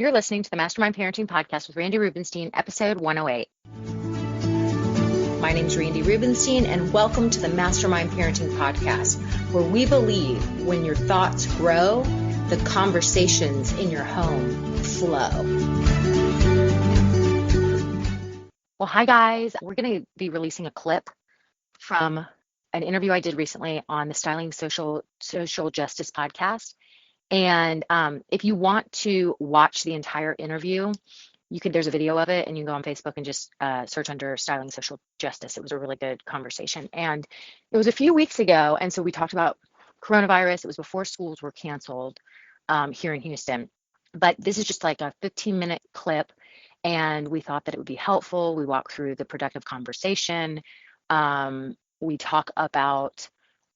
You're listening to the Mastermind Parenting Podcast with Randy Rubenstein, episode 108. My name is Randy Rubenstein, and welcome to the Mastermind Parenting Podcast, where we believe when your thoughts grow, the conversations in your home flow. Well, hi guys. We're going to be releasing a clip from an interview I did recently on the Styling Social Justice podcast. And if you want to watch the entire interview, there's a video of it, and you can go on Facebook and just search under Styling Social Justice. It was a really good conversation. And it was a few weeks ago. And so we talked about coronavirus. It was before schools were canceled here in Houston. But this is just like a 15-minute clip. And we thought that it would be helpful. We walk through the productive conversation. We talk about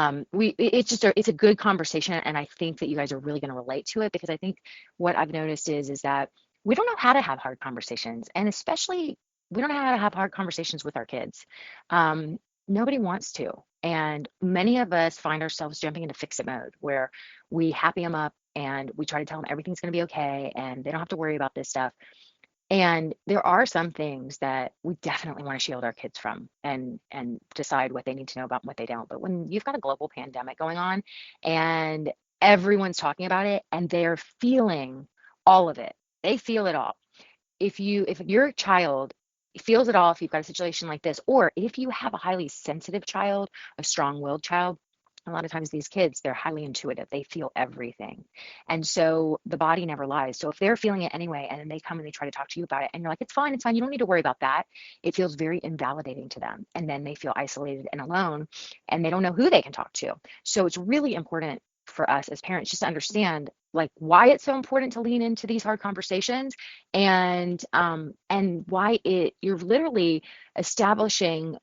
it's a good conversation, and I think that you guys are really going to relate to it, because I think what I've noticed is that we don't know how to have hard conversations, and especially we don't know how to have hard conversations with our kids. Nobody wants to, and many of us find ourselves jumping into fix-it mode, where we happy them up and we try to tell them everything's going to be okay and they don't have to worry about this stuff. And there are some things that we definitely want to shield our kids from and decide what they need to know about and what they don't. But when you've got a global pandemic going on and everyone's talking about it and they're feeling all of it, they feel it all. If your child feels it all, if you've got a situation like this, or if you have a highly sensitive child, a strong-willed child, a lot of times these kids, they're highly intuitive. They feel everything. And so the body never lies. So if they're feeling it anyway, and then they come and they try to talk to you about it, and you're like, it's fine. You don't need to worry about that. It feels very invalidating to them. And then they feel isolated and alone, and they don't know who they can talk to. So it's really important for us as parents just to understand like why it's so important to lean into these hard conversations, and why you're literally establishing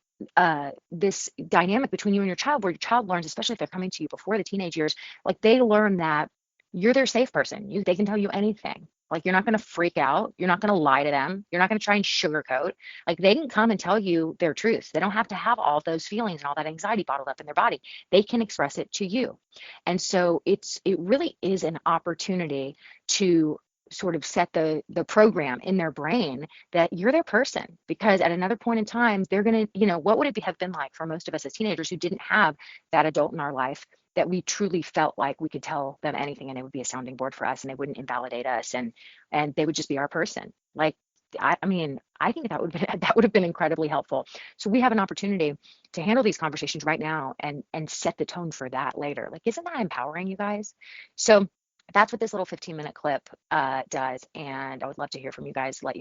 this dynamic between you and your child, where your child learns, especially if they're coming to you before the teenage years, like they learn that you're their safe person. They can tell you anything. Like you're not going to freak out. You're not going to lie to them. You're not going to try and sugarcoat. Like they can come and tell you their truth. They don't have to have all those feelings and all that anxiety bottled up in their body. They can express it to you. And so it really is an opportunity to sort of set the program in their brain that you're their person, because at another point in time, they're going to, what would it have been like for most of us as teenagers who didn't have that adult in our life that we truly felt like we could tell them anything and it would be a sounding board for us and they wouldn't invalidate us and they would just be our person. Like, I think that would have been incredibly helpful. So we have an opportunity to handle these conversations right now and set the tone for that later. Like, isn't that empowering, you guys? So that's what this little 15-minute clip does. And I would love to hear from you guys. Let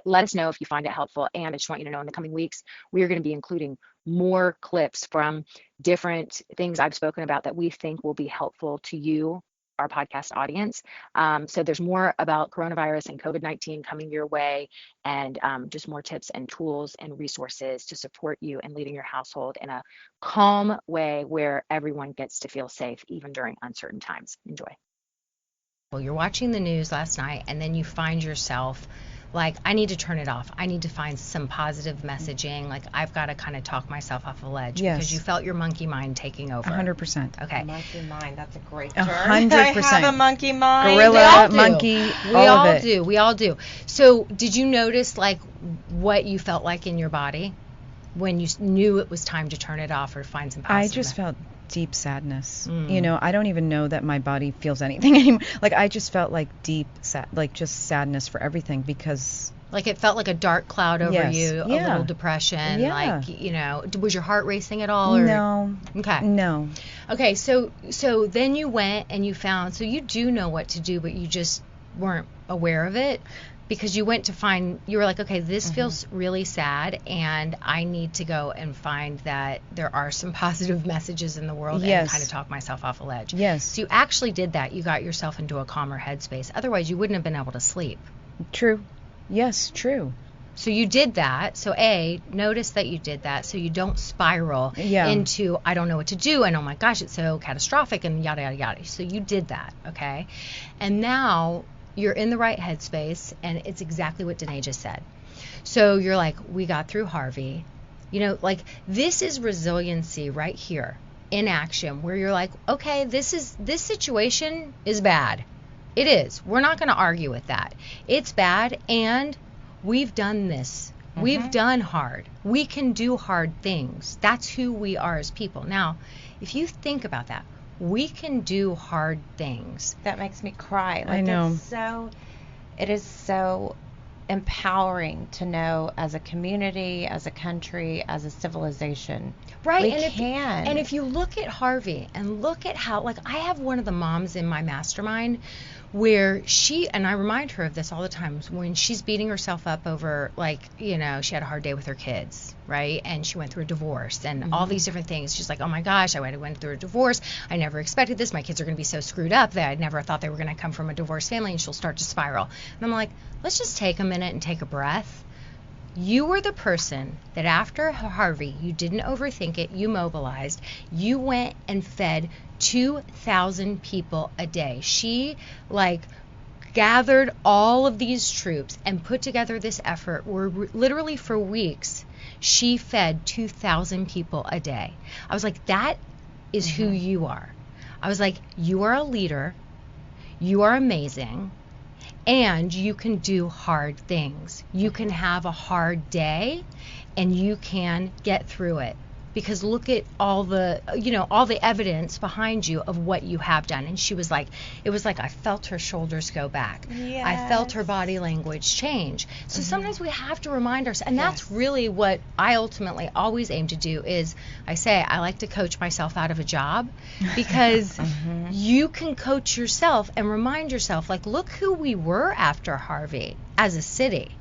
us know if you find it helpful. And I just want you to know in the coming weeks, we are going to be including more clips from different things I've spoken about that we think will be helpful to you, our podcast audience. So there's more about coronavirus and COVID-19 coming your way, and just more tips and tools and resources to support you in leading your household in a calm way where everyone gets to feel safe, even during uncertain times. Enjoy. Well, you're watching the news last night, and then you find yourself like, I need to turn it off. I need to find some positive messaging. Like, I've got to kind of talk myself off a ledge. Yes. Because you felt your monkey mind taking over. 100%. Okay. Monkey mind, that's a great term. 100%. I have a monkey mind. Gorilla, monkey, all of it. We all do. So did you notice, like, what you felt like in your body when you knew it was time to turn it off or find some positive? I just felt deep sadness. I don't even know that my body feels anything anymore. Like, I just felt like deep just sadness for everything, because like it felt like a dark cloud over you, a little depression. Yeah. Like, was your heart racing at all? Or? No. Okay. No. Okay. So then you went and you found, so you do know what to do, but you just weren't aware of it. Because you went to find, you were like, okay, this feels really sad, and I need to go and find that there are some positive messages in the world, and kind of talk myself off a ledge. Yes. So you actually did that. You got yourself into a calmer headspace. Otherwise, you wouldn't have been able to sleep. True. Yes, true. So you did that. So notice that you did that, so you don't spiral into, I don't know what to do, and oh my gosh, it's so catastrophic, and yada, yada, yada. So you did that, okay? And now you're in the right headspace, and it's exactly what Donae just said. So you're like, we got through Harvey. Like, this is resiliency right here in action, where you're like, okay, this situation is bad. It is. We're not going to argue with that. It's bad, and we've done this. We've done hard. We can do hard things. That's who we are as people. Now, if you think about that, we can do hard things. That makes me cry. Like, I know. It is so empowering to know, as a community, as a country, as a civilization, right? We and can. And if you look at Harvey and look at how, like, I have one of the moms in my mastermind where she, and I remind her of this all the time, when she's beating herself up over, like, you know, she had a hard day with her kids, right? And she went through a divorce and all these different things. She's like, oh my gosh, I went through a divorce. I never expected this. My kids are going to be so screwed up that I never thought they were going to come from a divorced family, and she'll start to spiral. And I'm like, let's just take a minute and take a breath. You were the person that after Harvey, you didn't overthink it, you mobilized, you went and fed 2,000 people a day. She, like, gathered all of these troops and put together this effort where literally for weeks she fed 2,000 people a day. I was like, that is who you are. I was like, you are a leader, you are amazing, and you can do hard things. You can have a hard day and you can get through it. Because look at all the, you know, all the evidence behind you of what you have done. And she was like, it was like I felt her shoulders go back. Yes. I felt her body language change. So sometimes we have to remind ourselves, and that's really what I ultimately always aim to do is, I say, I like to coach myself out of a job, because you can coach yourself and remind yourself, like, look who we were after Harvey as a city.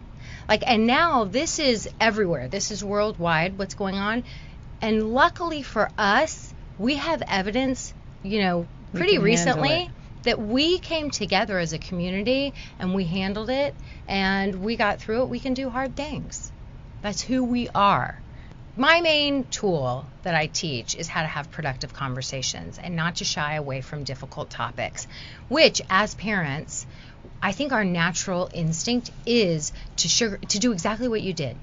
Like, and now this is everywhere. This is worldwide, what's going on. And luckily for us, we have evidence, you know, pretty recently that we came together as a community and we handled it and we got through it. We can do hard things. That's who we are. My main tool that I teach is how to have productive conversations and not to shy away from difficult topics, which as parents, I think our natural instinct is to do exactly what you did.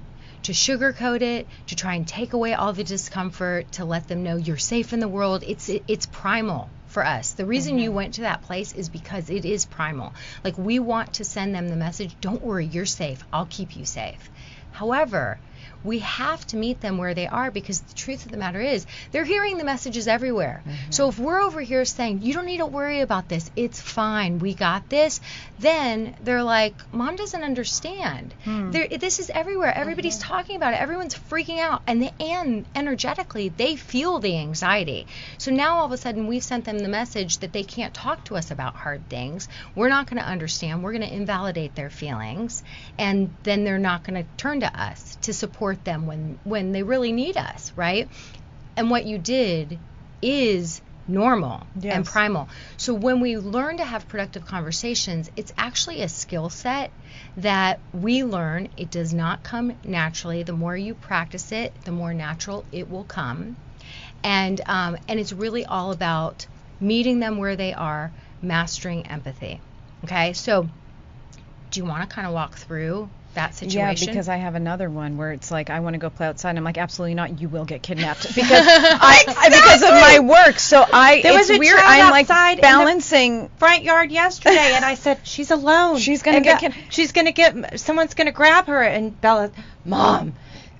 To sugarcoat it, to try and take away all the discomfort, to let them know you're safe in the world. It's primal for us. The reason you went to that place is because it is primal. Like, we want to send them the message, don't worry, you're safe. I'll keep you safe. However, we have to meet them where they are, because the truth of the matter is they're hearing the messages everywhere. So if we're over here saying, you don't need to worry about this, it's fine, we got this, then they're like, Mom doesn't understand. This is everywhere. Everybody's talking about it. Everyone's freaking out. And energetically, they feel the anxiety. So now all of a sudden we've sent them the message that they can't talk to us about hard things. We're not going to understand. We're going to invalidate their feelings. And then they're not going to turn to us to support them when they really need us, right? And what you did is normal and primal. So when we learn to have productive conversations, it's actually a skill set that we learn. It does not come naturally. The more you practice it, the more natural it will come. And it's really all about meeting them where they are, mastering empathy. Okay, so do you want to kind of walk through that situation? Yeah, because I have another one where it's like, I want to go play outside, and I'm like, absolutely not, you will get kidnapped, because because of my work. So it's weird. I'm like balancing in the front yard yesterday, and I said, she's alone. She's gonna get someone's gonna grab her, and Bella, Mom,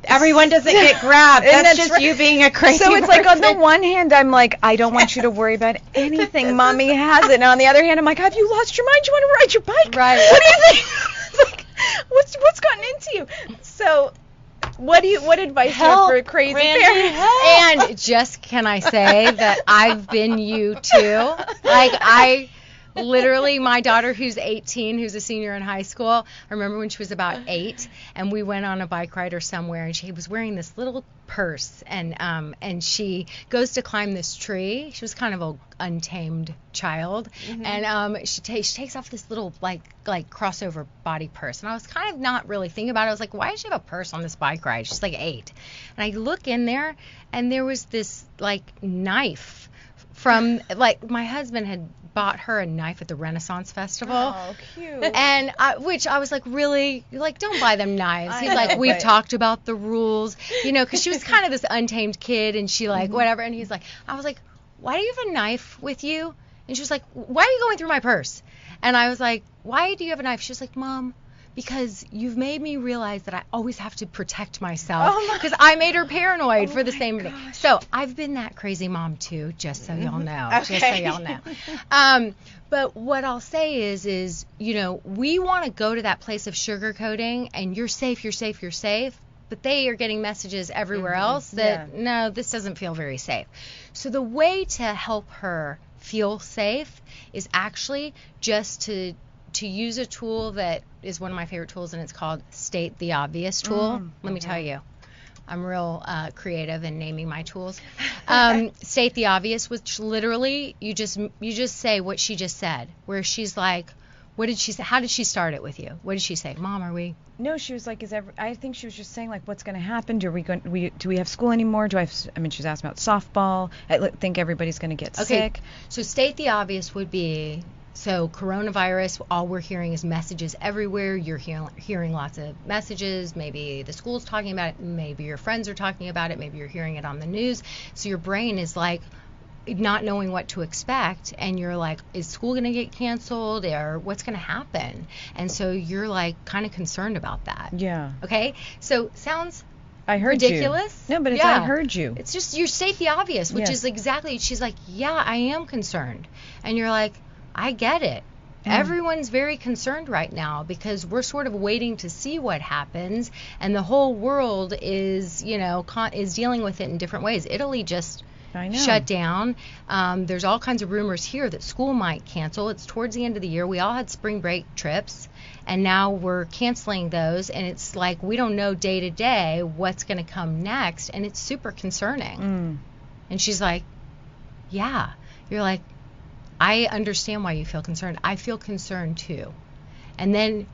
everyone doesn't get grabbed. That's just you being a crazy So it's person. like, on the one hand, I'm like, I don't want you to worry about anything. Mommy has it. And on the other hand, I'm like, have you lost your mind? Do you want to ride your bike? Right. What do you think? Like, what's gotten into you? So what advice do you have for a crazy parent? And just, can I say that I've been you too? Like, literally, my daughter, who's 18, who's a senior in high school, I remember when she was about 8, and we went on a bike ride or somewhere, and she was wearing this little purse, and she goes to climb this tree. She was kind of an untamed child, and she takes off this little like crossover body purse, and I was kind of not really thinking about it. I was like, why does she have a purse on this bike ride? She's like 8, and I look in there, and there was this like knife from, like, my husband had bought her a knife at the Renaissance Festival. Oh, cute. And which I was like, really? Like, don't buy them knives. He's I like, know, we've but talked about the rules, you know, because she was kind of this untamed kid, and she like whatever. And he's like, I was like, why do you have a knife with you? And she was like, why are you going through my purse? And I was like, why do you have a knife? She was like, Mom, because you've made me realize that I always have to protect myself because I made her paranoid for the same thing. So I've been that crazy mom too, just so y'all know. Okay. Just so y'all know. But what I'll say is, you know, we want to go to that place of sugarcoating and you're safe. But they are getting messages everywhere else that, no, this doesn't feel very safe. So the way to help her feel safe is actually just to use a tool that is one of my favorite tools, and it's called State the Obvious tool. Let me tell you, I'm real creative in naming my tools. State the Obvious, which literally you just say what she just said, where she's like, what did she say? How did she start it with you? What did she say? Mom, are we? No, she was like, I think she was just saying, like, what's going to happen? Do we have school anymore? She was asking about softball. I think everybody's going to get sick. So state the obvious would be, so coronavirus, all we're hearing is messages everywhere. You're hearing lots of messages. Maybe the school's talking about it. Maybe your friends are talking about it. Maybe you're hearing it on the news. So your brain is like, not knowing what to expect, and you're like, is school going to get canceled, or what's going to happen? And so you're like kind of concerned about that. Yeah. Okay. So sounds I heard ridiculous. You. No, but it's I heard you. It's just you state the obvious, which is exactly. She's like, yeah, I am concerned, and you're like, I get it. Everyone's very concerned right now because we're sort of waiting to see what happens, and the whole world is, you know, is dealing with it in different ways. Italy just shut down. There's all kinds of rumors here that school might cancel. It's towards the end of the year. We all had spring break trips, and now we're canceling those, and it's like we don't know day to day what's going to come next, and it's super concerning. And she's like, yeah. You're like, I understand why you feel concerned. I feel concerned too. And then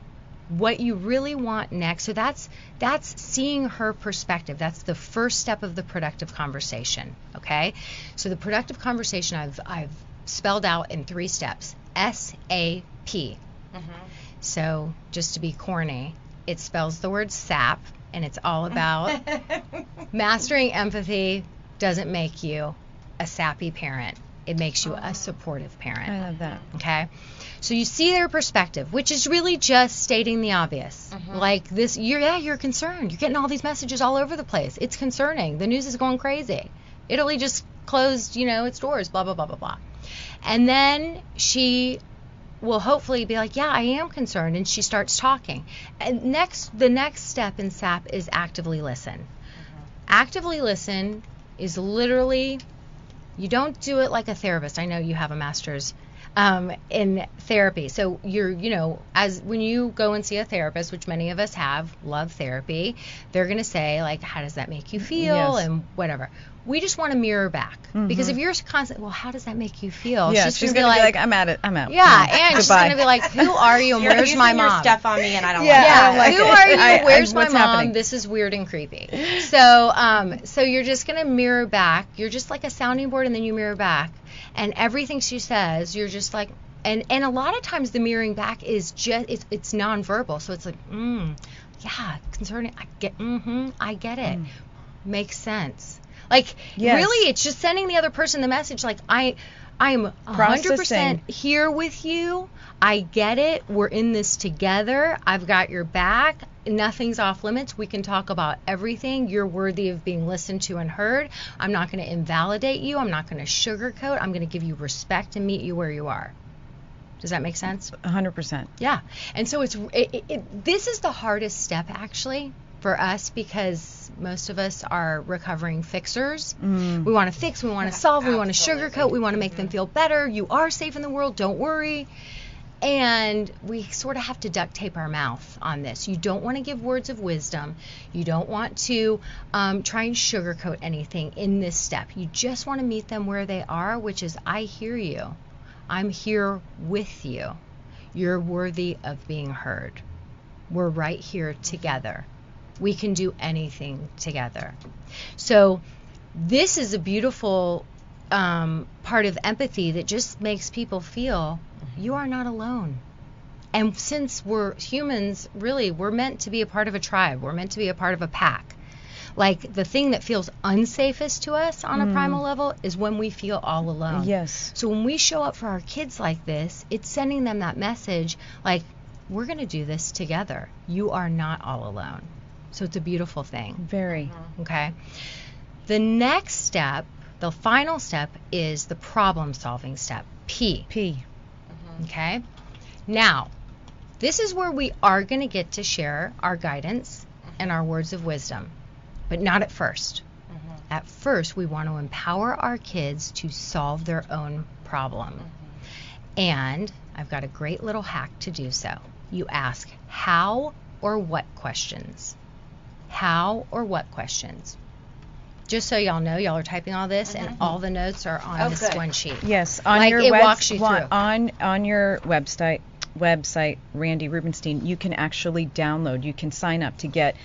what you really want next, so that's seeing her perspective. That's the first step of the productive conversation, okay? So the productive conversation I've spelled out in 3 steps. SAP. So just to be corny, it spells the word sap, and it's all about mastering empathy doesn't make you a sappy parent. It makes you a supportive parent. I love that. Okay? So you see their perspective, which is really just stating the obvious. Like this, you're concerned. You're getting all these messages all over the place. It's concerning. The news is going crazy. Italy just closed, its doors, blah, blah, blah, blah, blah. And then she will hopefully be like, yeah, I am concerned. And she starts talking. And the next step in SAP is actively listen. Actively listen is literally, you don't do it like a therapist. I know you have a master's in therapy. So you're, as when you go and see a therapist, which many of us love therapy, they're going to say, like, how does that make you feel? Yes. And whatever. We just want to mirror back. Because if you're constantly, well, how does that make you feel? Yeah, she's going to be like, I'm out. Yeah, and she's going to be like, who are you and where's my mom? Your stuff on me and I don't like it. Who are you? Where's my mom? Happening? This is weird and creepy. So you're just going to mirror back. You're just like a sounding board, and then you mirror back. And everything she says, you're just like, and a lot of times the mirroring back is just, it's nonverbal. So it's like, yeah, concerning, I get it. Makes sense. Like, really, it's just sending the other person the message, like, I'm 100% here with you. I get it. We're in this together. I've got your back. Nothing's off limits. We can talk about everything. You're worthy of being listened to and heard. I'm not going to invalidate you. I'm not going to sugarcoat. I'm going to give you respect and meet you where you are. Does that make sense? 100%. Yeah. And so this is the hardest step, actually, for us, because most of us are recovering fixers. We want to fix, we want to solve, we want to sugarcoat, we want to make them feel better. You are safe in the world, don't worry. And we sort of have to duct tape our mouth on this. You don't want to give words of wisdom. You don't want to try and sugarcoat anything in this step. You just want to meet them where they are, which is, I hear you. I'm here with you. You're worthy of being heard. We're right here together. We can do anything together. So this is a beautiful part of empathy that just makes people feel you are not alone. And since we're humans, really, we're meant to be a part of a tribe. We're meant to be a part of a pack. Like the thing that feels unsafest to us on a primal level is when we feel all alone. Yes. So when we show up for our kids like this, it's sending them that message like, we're going to do this together. You are not all alone. So it's a beautiful thing. Very. Okay. The next step, the final step, is the problem solving step, P. Okay. Now, this is where we are going to get to share our guidance and our words of wisdom, but not at first. At first, we want to empower our kids to solve their own problem. And I've got a great little hack to do so. You ask how or what questions. How or what questions. Just so y'all know, y'all are typing all this, and all the notes are on this one sheet. Yes, on like your it walks you through. On your website, Randy Rubenstein, you can actually download. You can sign up to get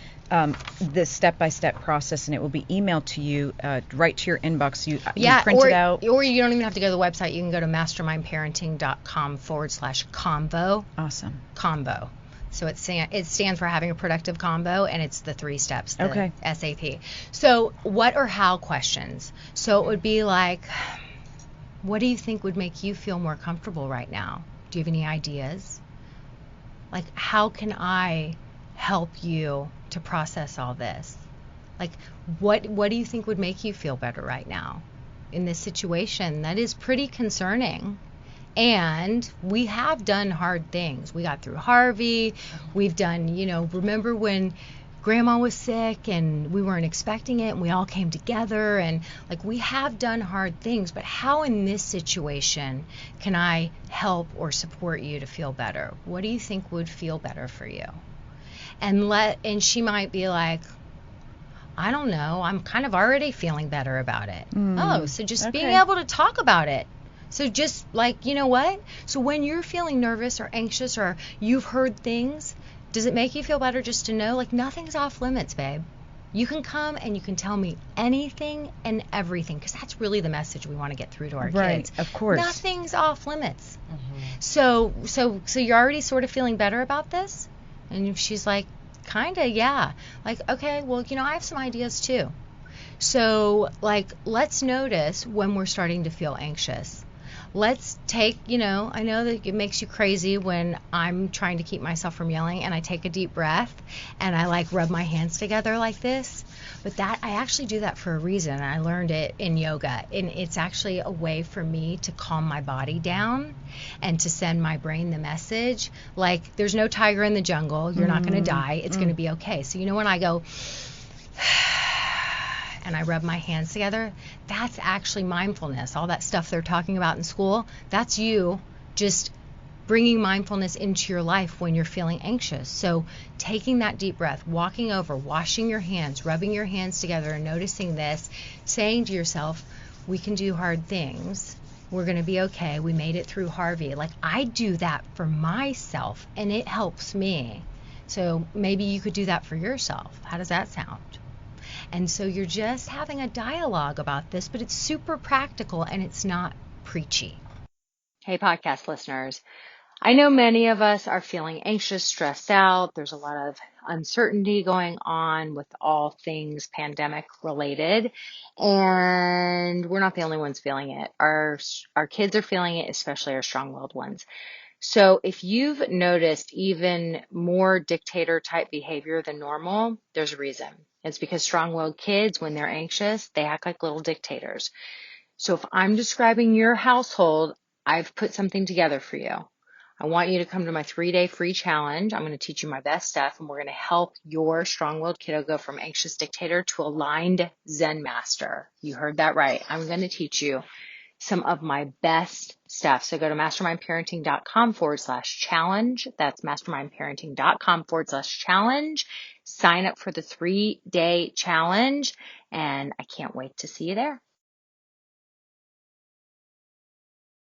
this step-by-step process, and it will be emailed to you right to your inbox. You print it out. Or you don't even have to go to the website. You can go to mastermindparenting.com/convo. Awesome. Convo. So it stands for having a productive convo, and it's the 3 steps, the SAP. So what or how questions? So it would be like, what do you think would make you feel more comfortable right now? Do you have any ideas? Like, how can I help you to process all this? Like, what do you think would make you feel better right now in this situation that is pretty concerning? And we have done hard things. We got through Harvey. We've done, remember when Grandma was sick and we weren't expecting it and we all came together, and like, we have done hard things, but how in this situation can I help or support you to feel better? What do you think would feel better for you? And she might be like, I don't know, I'm kind of already feeling better about it. So just being able to talk about it. So just like, you know what? So when you're feeling nervous or anxious or you've heard things, does it make you feel better just to know, like, nothing's off limits, babe? You can come and you can tell me anything and everything, because that's really the message we want to get through to our kids. Right, of course. Nothing's off limits. So you're already sort of feeling better about this? And she's like, kind of, yeah. Like, okay, well, I have some ideas too. So, like, let's notice when we're starting to feel anxious. Let's take, I know that it makes you crazy when I'm trying to keep myself from yelling, and I take a deep breath and I like rub my hands together like this. But I actually do that for a reason. I learned it in yoga, and it's actually a way for me to calm my body down and to send my brain the message, like, there's no tiger in the jungle. You're not going to die. It's going to be okay. So, when I go and I rub my hands together, that's actually mindfulness. All that stuff they're talking about in school, that's you just bringing mindfulness into your life when you're feeling anxious. So taking that deep breath, walking over, washing your hands, rubbing your hands together, and noticing this, saying to yourself, we can do hard things. We're going to be okay. We made it through Harvey. Like, I do that for myself, and it helps me. So maybe you could do that for yourself. How does that sound? And so you're just having a dialogue about this, but it's super practical and it's not preachy. Hey, podcast listeners. I know many of us are feeling anxious, stressed out. There's a lot of uncertainty going on with all things pandemic related, and we're not the only ones feeling it. Our kids are feeling it, especially our strong-willed ones. So if you've noticed even more dictator type behavior than normal, there's a reason. It's because strong-willed kids, when they're anxious, they act like little dictators. So if I'm describing your household, I've put something together for you. I want you to come to my 3-day free challenge. I'm going to teach you my best stuff, and we're going to help your strong-willed kiddo go from anxious dictator to aligned Zen master. You heard that right. I'm going to teach you some of my best stuff. So go to mastermindparenting.com/challenge. That's mastermindparenting.com/challenge. Sign up for the 3-day challenge, and I can't wait to see you there.